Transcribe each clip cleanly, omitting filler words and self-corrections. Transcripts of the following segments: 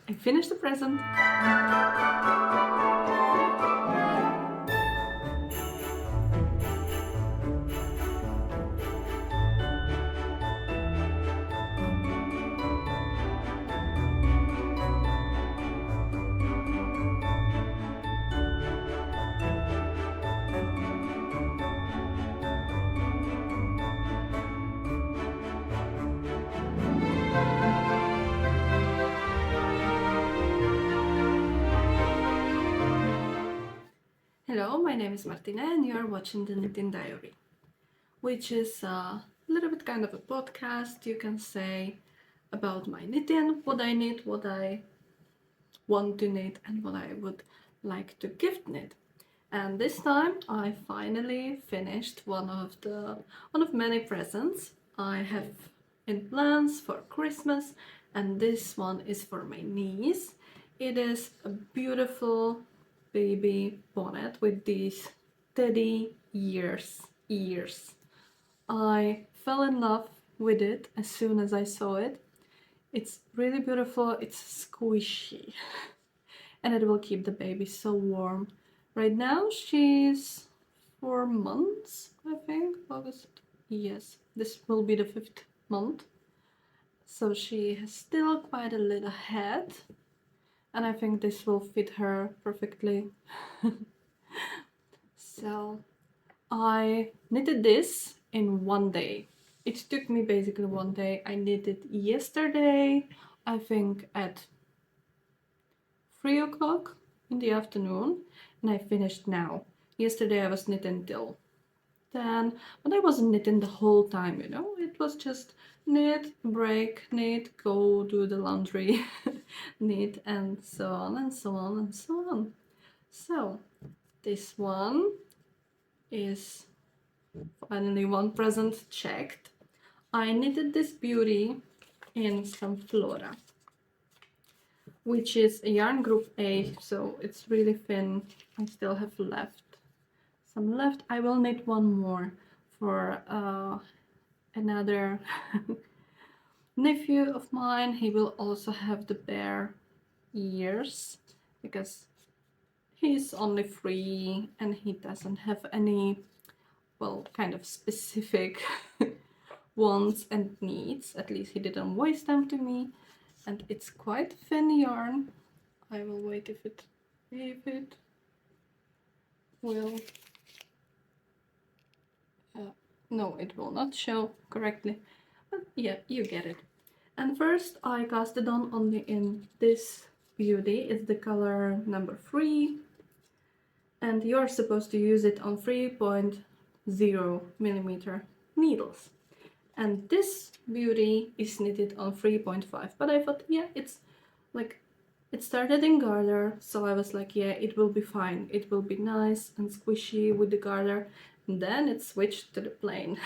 I finished the present. Hello, my name is Martina and you are watching the Knitting Diary, which is a little bit kind of a podcast, you can say, about my knitting, what I knit, what I want to knit and what I would like to gift knit. And this time I finally finished one of many presents I have in plans for Christmas, and this one is for my niece. It is a beautiful baby bonnet with these teddy ears. I fell in love with it as soon as I saw it. It's really beautiful, it's squishy, and it will keep the baby so warm. Right now she's 4 months, I think. August. Yes, this will be the 5th month. So she has still quite a little head, and I think this will fit her perfectly. So I knitted this in one day. It took me basically one day. I knitted yesterday, I think at 3 o'clock in the afternoon, and I finished now. Yesterday I was knitting till 10, but I wasn't knitting the whole time, you know. It was just knit, break, knit, go do the laundry, knit, and so on and so on and so on. So this one is finally one present checked. I knitted this beauty in some Flora, which is a yarn group A, so it's really thin. I still have some left. I will knit one more for another nephew of mine. He will also have the bear ears because he's only 3 and he doesn't have any, well, kind of specific wants and needs. At least he didn't voice them to me. And it's quite thin yarn. I will wait if it will. No, it will not show correctly, but yeah, you get it. And first I cast it on only in this beauty. It's the color number 3, and you're supposed to use it on 3.0 millimeter needles. And this beauty is knitted on 3.5, but I thought, yeah, it's like, it started in garter, so I was like, yeah, it will be fine. It will be nice and squishy with the garter. And then it switched to the plain,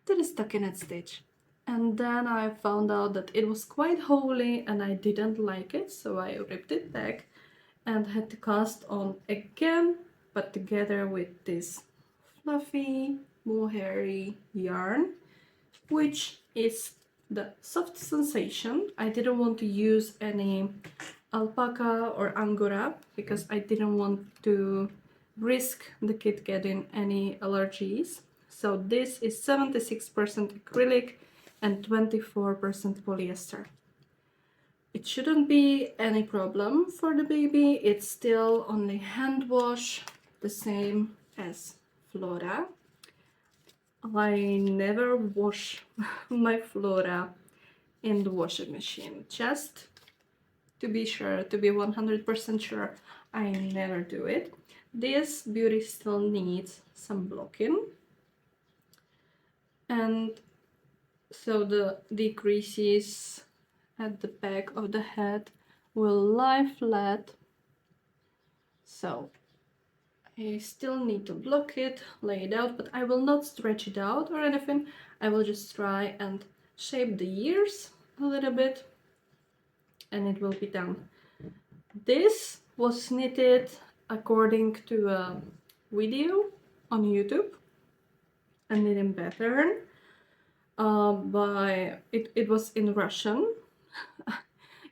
to the stockinette stitch. And then I found out that it was quite holey and I didn't like it, so I ripped it back and had to cast on again, but together with this fluffy, mohairy yarn, which is the Soft Sensation. I didn't want to use any alpaca or angora because I didn't want to risk the kid getting any allergies. So this is 76% acrylic and 24% polyester. It shouldn't be any problem for the baby. It's still only hand wash, the same as Flora. I never wash my Flora in the washing machine, just to be sure, to be 100% sure. I never do it. This beauty still needs some blocking, and so the creases at the back of the head will lie flat, so I still need to block it, lay it out, but I will not stretch it out or anything. I will just try and shape the ears a little bit and it will be done. This was knitted according to a video on YouTube, a knitting pattern, it was in Russian.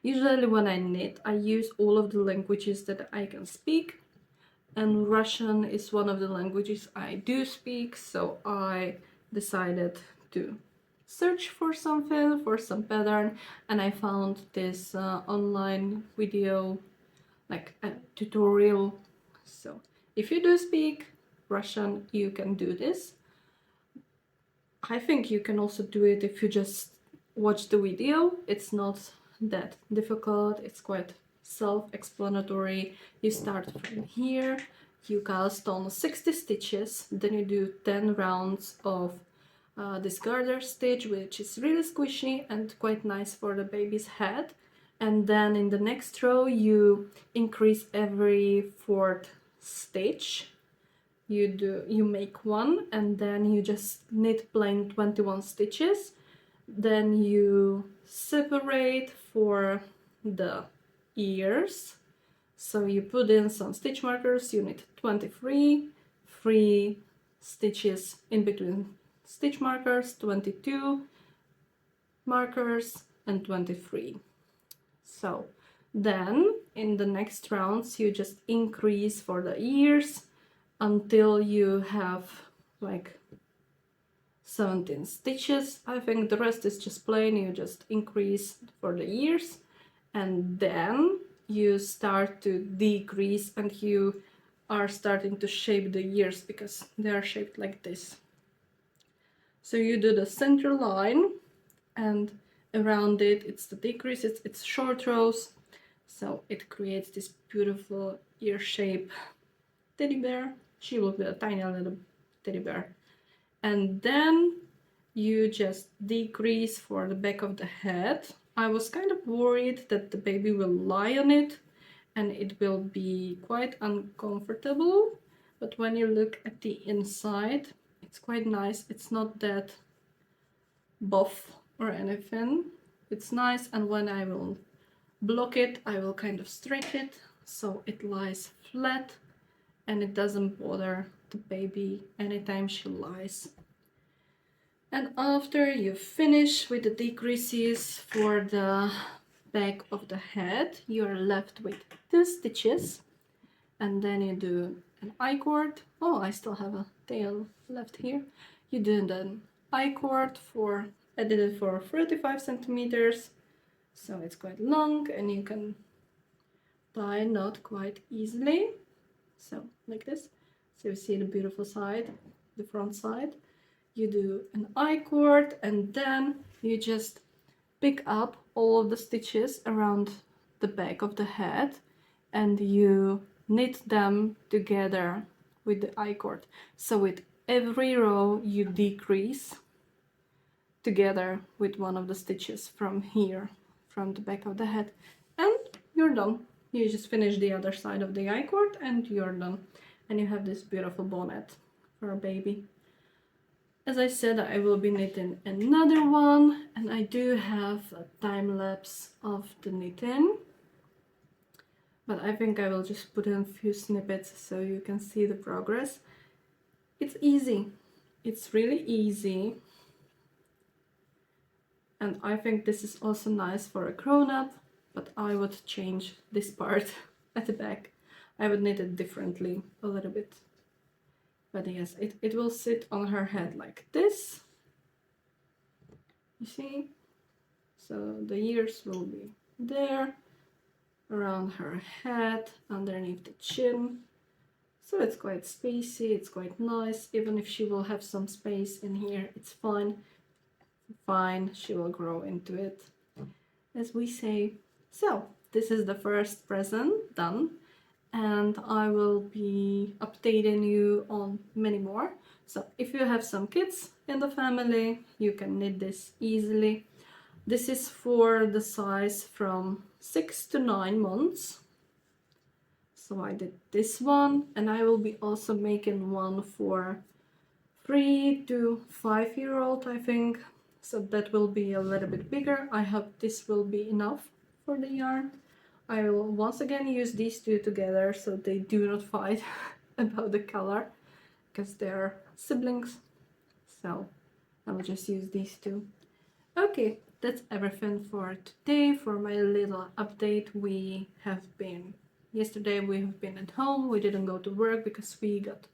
Usually when I knit, I use all of the languages that I can speak, and Russian is one of the languages I do speak, so I decided to search for something, for some pattern, and I found this online video, like a tutorial. So if you do speak Russian, you can do this. I think you can also do it if you just watch the video. It's not that difficult, it's quite self-explanatory. You start from here, you cast on 60 stitches, then you do 10 rounds of this garter stitch, which is really squishy and quite nice for the baby's head. And then in the next row you increase every fourth stitch. You make one, and then you just knit plain 21 stitches. Then you separate for the ears, so you put in some stitch markers. You knit 23, 3 stitches in between stitch markers, 22 markers, and 23. So then in the next rounds you just increase for the ears until you have like 17 stitches. I think the rest is just plain. You just increase for the ears, and then you start to decrease, and you are starting to shape the ears because they are shaped like this. So you do the center line, and around it it's the decrease, it's short rows, so it creates this beautiful ear shape teddy bear. She will be a tiny little teddy bear. And then you just decrease for the back of the head. I was kind of worried that the baby will lie on it and it will be quite uncomfortable, but when you look at the inside, it's quite nice. It's not that buff or anything. It's nice, and when I will block it, I will kind of stretch it so it lies flat and it doesn't bother the baby anytime she lies. And after you finish with the decreases for the back of the head, you're left with 2 stitches, and then you do an I-cord. Oh, I still have a tail left here. You do an I-cord for, I did it for 35 centimeters, so it's quite long and you can tie a knot quite easily. So like this. So you see the beautiful side, the front side. You do an I-cord, and then you just pick up all of the stitches around the back of the head and you knit them together with the I-cord. So with every row you decrease together with one of the stitches from here, from the back of the head, and you're done. You just finish the other side of the I-cord and you're done. And you have this beautiful bonnet for a baby. As I said, I will be knitting another one, and I do have a time lapse of the knitting, but I think I will just put in a few snippets so you can see the progress. It's easy. It's really easy. And I think this is also nice for a grown-up, but I would change this part at the back. I would knit it differently a little bit. But yes, it will sit on her head like this. You see? So the ears will be there, around her head, underneath the chin. So it's quite spacey, it's quite nice. Even if she will have some space in here, it's fine. Fine, she will grow into it, as we say. So this is the first present done, and I will be updating you on many more. So if you have some kids in the family, you can knit this easily. This is for the size from 6 to 9 months. So I did this one, and I will be also making one for 3 to 5-year-old, I think. So that will be a little bit bigger. I hope this will be enough for the yarn. I will once again use these two together so they do not fight about the color, because they're siblings. So I will just use these two. Okay, that's everything for today. For my little update, yesterday we have been at home. We didn't go to work because we got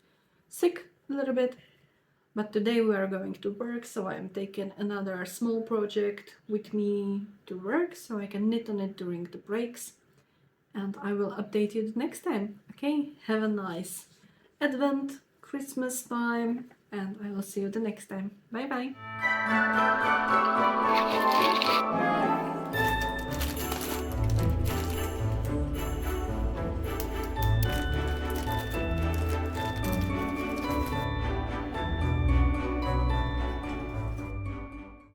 sick a little bit. But today we are going to work, so I'm taking another small project with me to work so I can knit on it during the breaks. And I will update you the next time. Okay, have a nice Advent, Christmas time, and I will see you the next time. Bye bye!